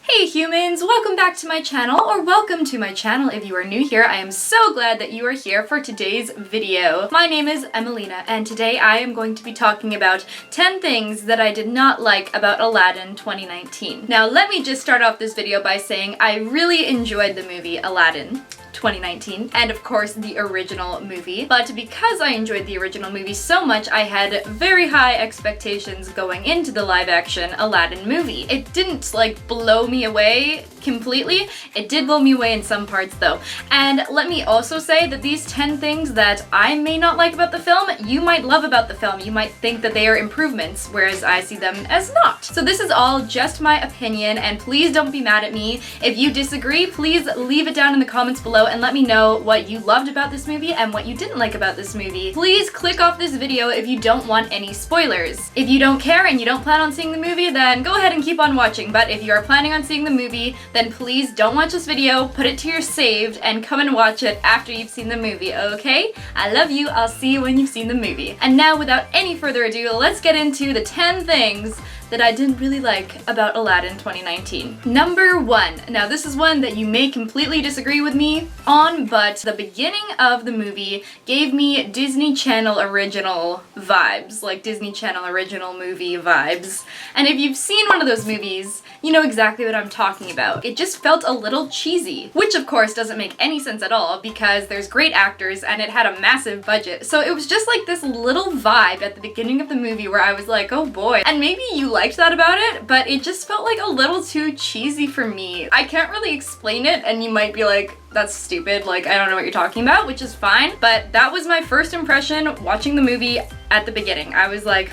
Hey humans, welcome back to my channel, or welcome to my channel if you are new here. I am so glad that you are here for today's video. My name is Emelina, and today I am going to be talking about 10 things that I did not like about Aladdin 2019. Now let me just start off this video by saying I really enjoyed the movie Aladdin 2019, and of course the original movie. But because I enjoyed the original movie so much, I had very high expectations going into the live-action Aladdin movie. It didn't blow me away completely. It did blow me away in some parts though. And let me also say that these 10 things that I may not like about the film, you might love about the film. You might think that they are improvements, whereas I see them as not. So this is all just my opinion, and please don't be mad at me. If you disagree, please leave it down in the comments below and let me know what you loved about this movie and what you didn't like about this movie. Please click off this video if you don't want any spoilers. If you don't care and you don't plan on seeing the movie, then go ahead and keep on watching. But if you are planning on seeing the movie, then please don't watch this video, put it to your saved, and come and watch it after you've seen the movie, okay? I love you, I'll see you when you've seen the movie. And now, without any further ado, let's get into the 10 things that I didn't really like about Aladdin 2019. Number 1. Now this is one that you may completely disagree with me on, but the beginning of the movie gave me Disney Channel original vibes, like Disney Channel original movie vibes. And if you've seen one of those movies, you know exactly what I'm talking about. It just felt a little cheesy, which of course doesn't make any sense at all because there's great actors and it had a massive budget. So it was just like this little vibe at the beginning of the movie where I was like, oh boy. And maybe you liked that about it, but it just felt like a little too cheesy for me. I can't really explain it, and you might be like, that's stupid, like I don't know what you're talking about, which is fine, but that was my first impression watching the movie at the beginning. I was like,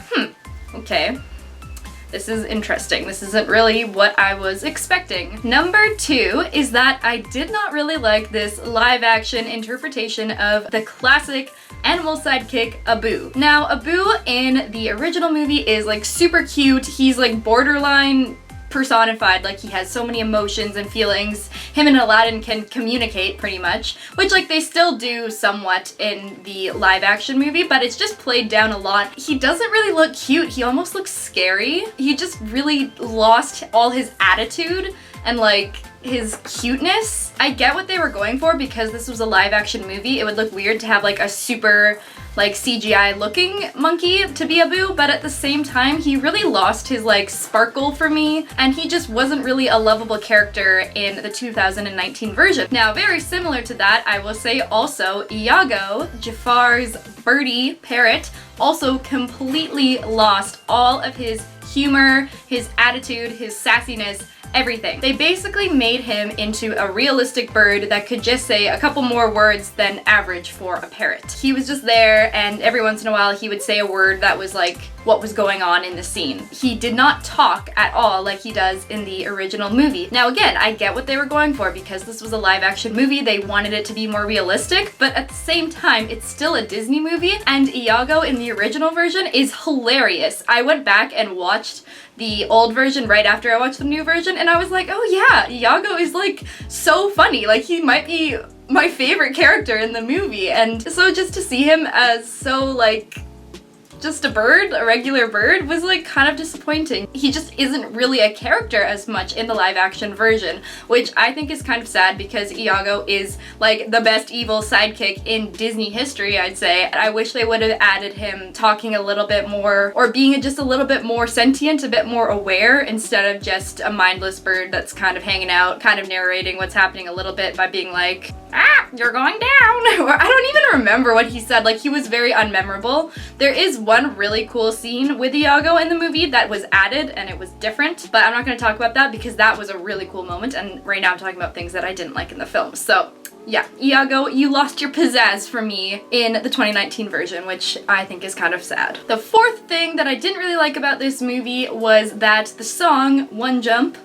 okay. This is interesting. This isn't really what I was expecting. Number 2 is that I did not really like this live-action interpretation of the classic animal sidekick, Abu. Now, Abu in the original movie is like super cute. He's like borderline personified, like he has so many emotions and feelings. Him and Aladdin can communicate pretty much, which like they still do somewhat in the live action movie, but it's just played down a lot. He doesn't really look cute, he almost looks scary. He just really lost all his attitude and like his cuteness. I get what they were going for because this was a live action movie. It would look weird to have like a super like CGI looking monkey to be Abu, but at the same time he really lost his like sparkle for me, and he just wasn't really a lovable character in the 2019 version. Now very similar to that, I will say also Iago, Jafar's birdie parrot, also completely lost all of his humor, his attitude, his sassiness, everything. They basically made him into a realistic bird that could just say a couple more words than average for a parrot. He was just there, and every once in a while he would say a word that was like what was going on in the scene. He did not talk at all like he does in the original movie. Now again, I get what they were going for because this was a live action movie. They wanted it to be more realistic, but at the same time, it's still a Disney movie, and Iago in the original version is hilarious. I went back and watched the old version right after I watched the new version, and I was like, oh yeah, Iago is like so funny. Like he might be my favorite character in the movie, and so just to see him as so like just a bird, a regular bird, was like kind of disappointing. He just isn't really a character as much in the live action version, which I think is kind of sad because Iago is like the best evil sidekick in Disney history, I'd say. I wish they would have added him talking a little bit more, or being just a little bit more sentient, a bit more aware, instead of just a mindless bird that's kind of hanging out, kind of narrating what's happening a little bit by being like, ah, you're going down. Or I don't even remember what he said. Like, he was very unmemorable. There is one really cool scene with Iago in the movie that was added and it was different, but I'm not going to talk about that because that was a really cool moment, and right now I'm talking about things that I didn't like in the film. So yeah, Iago, you lost your pizzazz for me in the 2019 version, which I think is kind of sad. The 4th thing that I didn't really like about this movie was that the song One Jump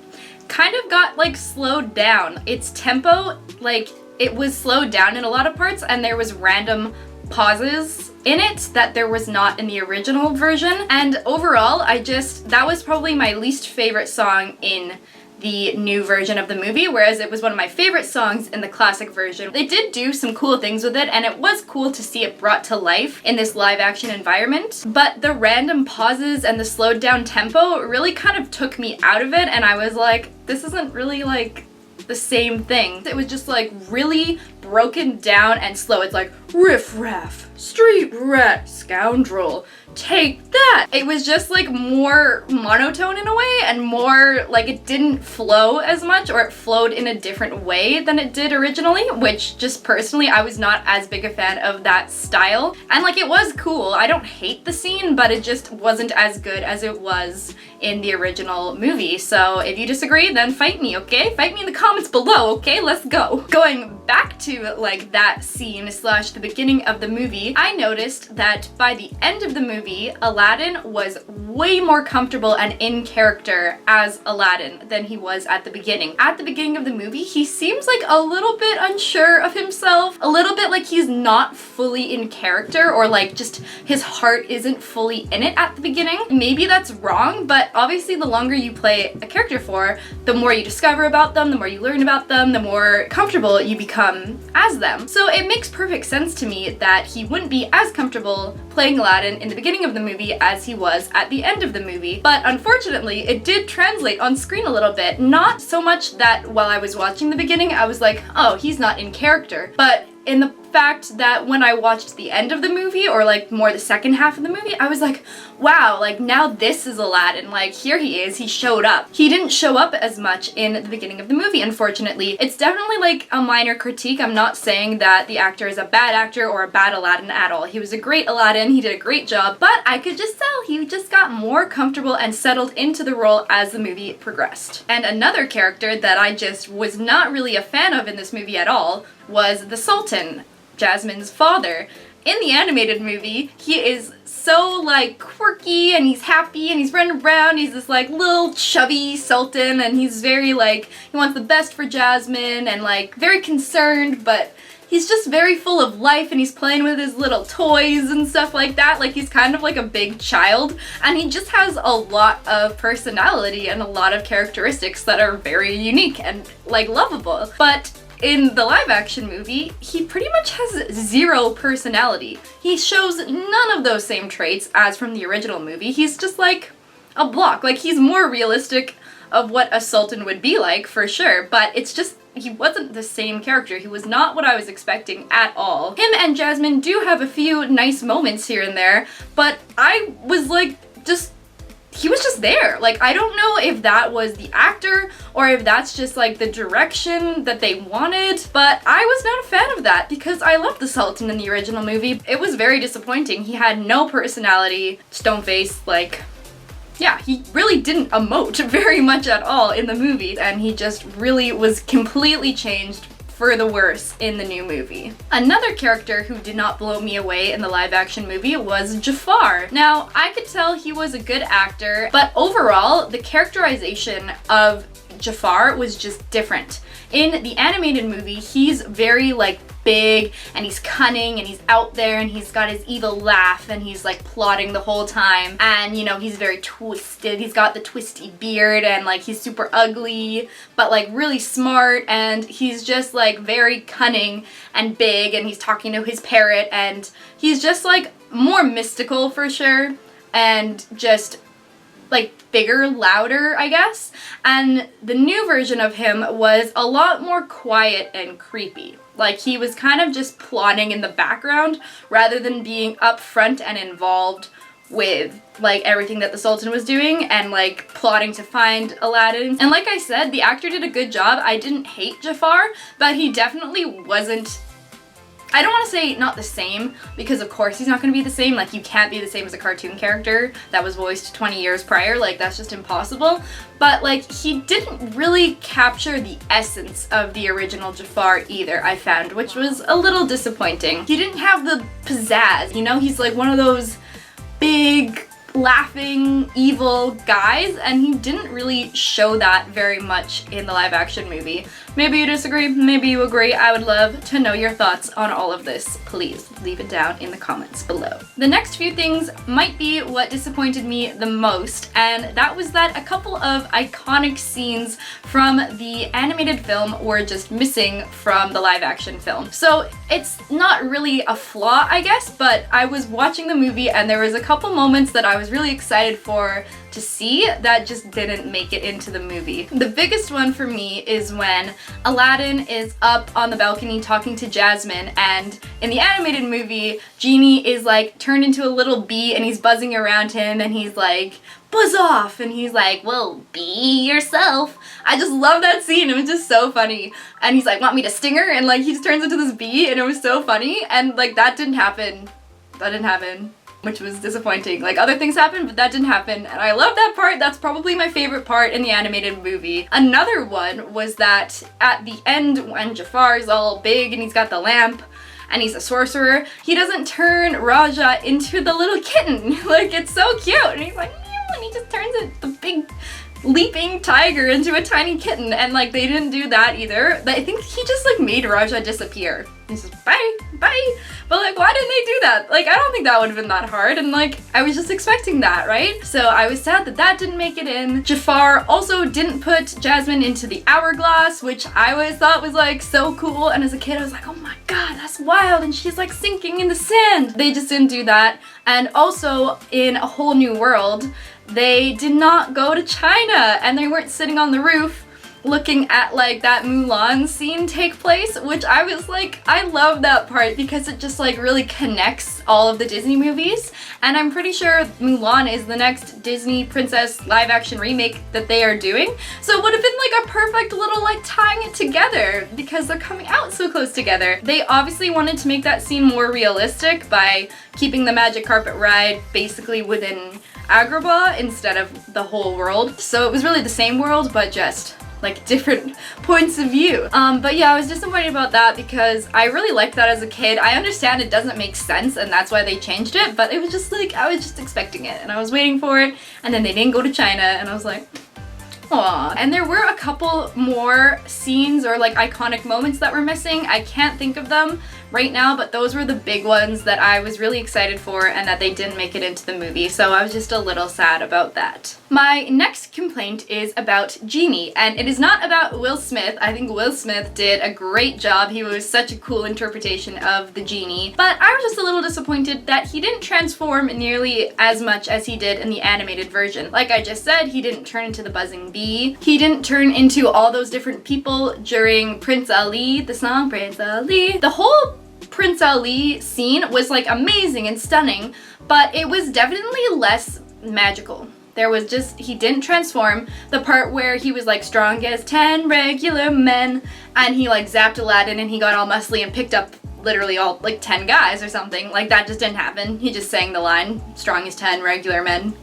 kind of got like slowed down. Its tempo, like, it was slowed down in a lot of parts, and there was random pauses in it that there was not in the original version. And overall, that was probably my least favorite song in the new version of the movie, whereas it was one of my favorite songs in the classic version. They did do some cool things with it, and it was cool to see it brought to life in this live action environment, but the random pauses and the slowed down tempo really kind of took me out of it, and I was like, this isn't really like the same thing. It was just like really broken down and slow. It's like riff raff, street rat, scoundrel, take that. It was just like more monotone in a way, and more like it didn't flow as much, or it flowed in a different way than it did originally, which just personally I was not as big a fan of that style. And like it was cool, I don't hate the scene, but it just wasn't as good as it was in the original movie. So if you disagree, then fight me, okay? Fight me in the comments below, okay? Let's go. Going back to like that scene slash the beginning of the movie, I noticed that by the end of the movie, Aladdin was way more comfortable and in character as Aladdin than he was at the beginning. At the beginning of the movie, he seems like a little bit unsure of himself, a little bit like he's not fully in character, or like just his heart isn't fully in it at the beginning. Maybe that's wrong, but obviously the longer you play a character for, the more you discover about them, the more you learn about them, the more comfortable you become as them. So it makes perfect sense to me that he wouldn't be as comfortable playing Aladdin in the beginning of the movie as he was at the end of the movie. But unfortunately, it did translate on screen a little bit. Not so much that while I was watching the beginning, I was like, oh, he's not in character, but in the fact that when I watched the end of the movie, or like more the second half of the movie, I was like, wow, like now this is Aladdin, like here he is, he showed up. He didn't show up as much in the beginning of the movie, unfortunately. It's definitely like a minor critique. I'm not saying that the actor is a bad actor or a bad Aladdin at all. He was a great Aladdin, he did a great job, but I could just tell he just got more comfortable and settled into the role as the movie progressed. And another character that I just was not really a fan of in this movie at all was the Sultan, Jasmine's father. In the animated movie, he is so like quirky, and he's happy, and he's running around, he's this like little chubby Sultan, and he's very like, he wants the best for Jasmine, and like very concerned, but he's just very full of life, and he's playing with his little toys and stuff like that. Like he's kind of like a big child, and he just has a lot of personality and a lot of characteristics that are very unique and like lovable. But in the live action movie, he pretty much has zero personality. He shows none of those same traits as from the original movie. He's just like a block. Like he's more realistic of what a sultan would be like, for sure, but it's just, he wasn't the same character. He was not what I was expecting at all. Him and Jasmine do have a few nice moments here and there, but I was like, he was just there. Like, I don't know if that was the actor or if that's just like the direction that they wanted, but I was not a fan of that because I loved the Sultan in the original movie. It was very disappointing. He had no personality, stone face, like, yeah, he really didn't emote very much at all in the movie, and he just really was completely changed for the worse in the new movie. Another character who did not blow me away in the live action movie was Jafar. Now, I could tell he was a good actor, but overall, the characterization of Jafar was just different. In the animated movie, he's very like big, and he's cunning, and he's out there, and he's got his evil laugh, and he's like plotting the whole time, and you know, he's very twisted. He's got the twisty beard, and like he's super ugly, but like really smart, and he's just like very cunning and big, and he's talking to his parrot, and he's just like more mystical for sure, and just like bigger, louder, I guess. And the new version of him was a lot more quiet and creepy. Like he was kind of just plotting in the background rather than being up front and involved with like everything that the Sultan was doing and like plotting to find Aladdin. And like I said, the actor did a good job. I didn't hate Jafar, but he definitely wasn't, I don't want to say not the same, because of course he's not going to be the same. Like, you can't be the same as a cartoon character that was voiced 20 years prior. Like, that's just impossible. But, like, he didn't really capture the essence of the original Jafar either, I found, which was a little disappointing. He didn't have the pizzazz, you know? He's like one of those big, laughing, evil guys, and he didn't really show that very much in the live action movie. Maybe you disagree, maybe you agree. I would love to know your thoughts on all of this. Please leave it down in the comments below. The next few things might be what disappointed me the most, and that was that a couple of iconic scenes from the animated film were just missing from the live action film. So it's not really a flaw, I guess, but I was watching the movie and there was a couple moments that I was really excited to see that just didn't make it into the movie. The biggest one for me is when Aladdin is up on the balcony talking to Jasmine, and in the animated movie, Genie is like turned into a little bee and he's buzzing around him and he's like, buzz off, and he's like, well, be yourself. I just love that scene. It was just so funny. And he's like, want me to sting her? And like he just turns into this bee, and it was so funny. And like that didn't happen. That didn't happen, which was disappointing. Like other things happened, but that didn't happen. And I love that part. That's probably my favorite part in the animated movie. Another one was that at the end when Jafar is all big and he's got the lamp and he's a sorcerer, he doesn't turn Raja into the little kitten. Like it's so cute. And he's like, meow, and he just turns the big leaping tiger into a tiny kitten, and like they didn't do that either. I think he just like made Raja disappear. He says bye, bye. But like why didn't they do that? Like I don't think that would have been that hard, and like I was just expecting that, right? So I was sad that that didn't make it in. Jafar also didn't put Jasmine into the hourglass, which I always thought was like so cool, and as a kid I was like, oh my god, that's wild, and she's like sinking in the sand. They just didn't do that. And also in A Whole New World, they did not go to China, and they weren't sitting on the roof looking at like that Mulan scene take place, which I was like, I love that part because it just like really connects all of the Disney movies, and I'm pretty sure Mulan is the next Disney princess live action remake that they are doing, so it would have been like a perfect little like tying it together because they're coming out so close together. They obviously wanted to make that scene more realistic by keeping the magic carpet ride basically within Agrabah instead of the whole world, so it was really the same world but just like different points of view. But yeah, I was disappointed about that because I really liked that as a kid. I understand it doesn't make sense and that's why they changed it, but it was just like, I was just expecting it and I was waiting for it, and then they didn't go to China and I was like, aww. And there were a couple more scenes or like iconic moments that were missing. I can't think of them right now, but those were the big ones that I was really excited for and that they didn't make it into the movie, so I was just a little sad about that. My next complaint is about Genie, and it is not about Will Smith. I think Will Smith did a great job. He was such a cool interpretation of the Genie, but I was just a little disappointed that he didn't transform nearly as much as he did in the animated version. Like I just said, he didn't turn into the buzzing bee. He didn't turn into all those different people during Prince Ali, the song Prince Ali. The whole Prince Ali scene was like amazing and stunning, but it was definitely less magical. There was just, he didn't transform. The part where he was like strong as 10 regular men and he like zapped Aladdin and he got all muscly and picked up literally all like 10 guys or something, like that just didn't happen. He just sang the line, strong as 10 regular men.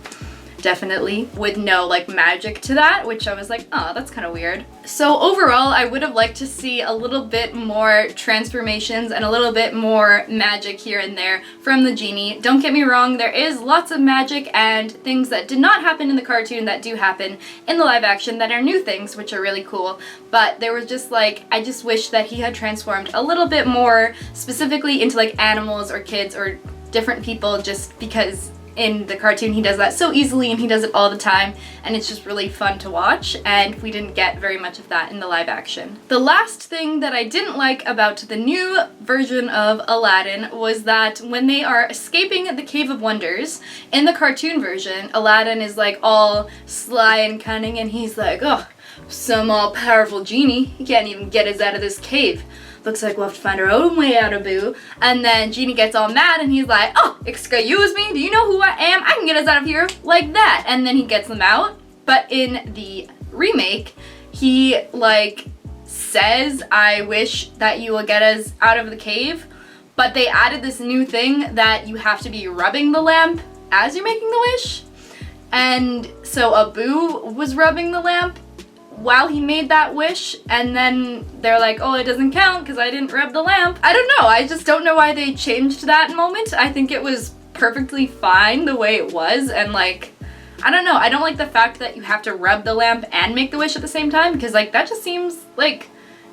Definitely, with no like magic to that, which I was like, oh, that's kind of weird. So overall, I would have liked to see a little bit more transformations and a little bit more magic here and there from the Genie. Don't get me wrong, there is lots of magic and things that did not happen in the cartoon that do happen in the live action that are new things, which are really cool. But there was just like, I just wish that he had transformed a little bit more specifically into like animals or kids or different people, just because in the cartoon he does that so easily and he does it all the time and it's just really fun to watch, and we didn't get very much of that in the live action. The last thing that I didn't like about the new version of Aladdin was that when they are escaping the Cave of Wonders, in the cartoon version, Aladdin is like all sly and cunning and he's like, oh, some all-powerful genie, he can't even get us out of this cave. Looks like we'll have to find our own way out of Boo. And then Genie gets all mad and he's like, oh, excuse me, do you know who I am? I can get us out of here like that. And then he gets them out. But in the remake, he like says, I wish that you will get us out of the cave. But they added this new thing that you have to be rubbing the lamp as you're making the wish. And so Abu was rubbing the lamp while he made that wish, and then they're like, oh, it doesn't count because I didn't rub the lamp. I don't know, I just don't know why they changed that moment. I think it was perfectly fine the way it was, and like, I don't know, I don't like the fact that you have to rub the lamp and make the wish at the same time, because like that just seems like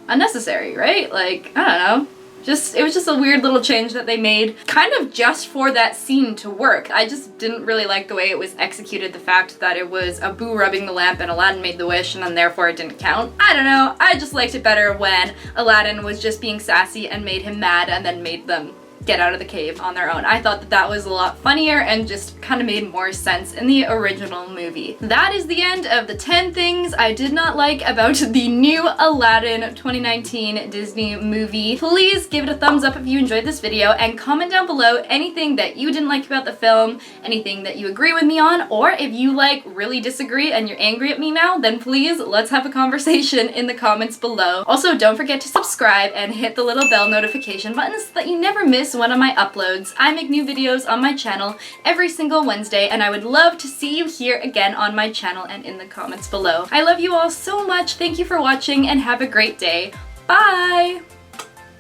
unnecessary, right? Like, I don't know. It was just a weird little change that they made, kind of just for that scene to work. I just didn't really like the way it was executed, the fact that it was Abu rubbing the lamp and Aladdin made the wish and then therefore it didn't count. I don't know, I just liked it better when Aladdin was just being sassy and made him mad and then made them get out of the cave on their own. I thought that that was a lot funnier and just kind of made more sense in the original movie. That is the end of the 10 things I did not like about the new Aladdin 2019 Disney movie. Please give it a thumbs up if you enjoyed this video and comment down below anything that you didn't like about the film, anything that you agree with me on, or if you like really disagree and you're angry at me now, then please let's have a conversation in the comments below. Also, don't forget to subscribe and hit the little bell notification button so that you never miss one of my uploads. I make new videos on my channel every single Wednesday, and I would love to see you here again on my channel and in the comments below. I love you all so much. Thank you for watching and have a great day. Bye!